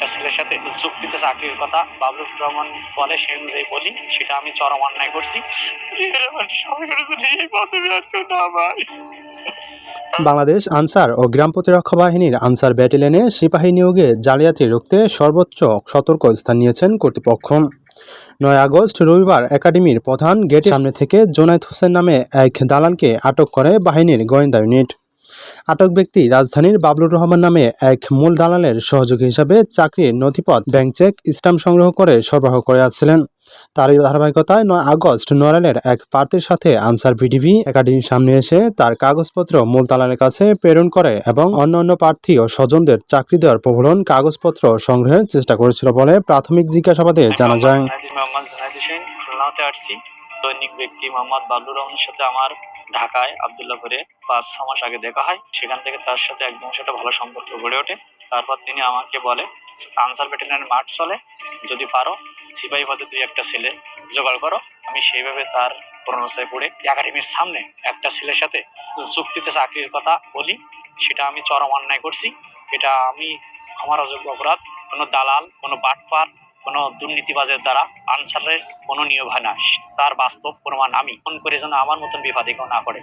একটা ছেলের সাথে চুক্তিতে চাকরির কথা বাবলুর রহমান বলে, সেই অনুযায়ী বলি, সেটা আমি চরম অন্যায় করছি। বাংলাদেশ আনসার ও গ্রাম প্রতিরক্ষা বাহিনীর আনসার ব্যাটালিয়নে সিপাহী নিয়োগে জালিয়াতি রুখতে সর্বোচ্চ সতর্ক স্থান নিয়েছেন কর্তৃপক্ষ। 9 আগস্ট রবিবার একাডেমির প্রধান গেটের সামনে থেকে জোনায়েদ হোসেন নামে এক দালালকে আটক করে বাহিনীর গোয়েন্দা ইউনিট। আটক ব্যক্তি রাজধানীর বাবলুর রহমান নামে এক মূল দালালের সহযোগী হিসাবে চাকরির নথিপত্র, ব্যাংক চেক, স্ট্যাম্প সংগ্রহ করে সরবরাহ করে আসছিলেন। তারই ধারাবাহিকতায় 9 আগস্ট নড়াইলের এক প্রার্থীর সাথে আনসার ভিডিভি একাডেমির সামনে এসে তার কাগজপত্র মূল দালালের কাছে প্রেরণ করে এবং অন্যান্য প্রার্থী ও স্বজনদের চাকরি দেওয়ার প্রলোভন কাগজপত্র সংগ্রহের চেষ্টা করেছিল বলে প্রাথমিক জিজ্ঞাসাবাদে জানা যায়। খুলনাতে আসছি। দৈনিক ব্যক্তি মোহাম্মদ বাবলুর রহমানের সাথে আমার ঢাকায় আবদুল্লাহপুরে 5-6 মাস আগে দেখা হয়। সেখান থেকে তার সাথে একদম সাথে ভালো সম্পর্ক গড়ে ওঠে। তারপর তিনি আমাকে বলে, আনসার ব্যাটালিয়নের মাঠ চলে, যদি পারো সিপাহী পদে 2-1টা ছেলে জোগাড় করো। আমি সেইভাবে তার প্রণোদনায় পড়ে একাডেমির সামনে একটা ছেলের সাথে চুক্তিতে চাকরির কথা বলি, সেটা আমি চরম অন্যায় করছি। এটা আমি ক্ষমার অযোগ্য অপরাধ। কোনো দালাল, কোনো বাটপার, কোনো দুর্নীতিবাজের দ্বারা আনসারের কোনো নিয়োগ হয় না। তার বাস্তব প্রমাণ আমি ফোন করে যেন আমার মতন বিপদে কেউ না করে।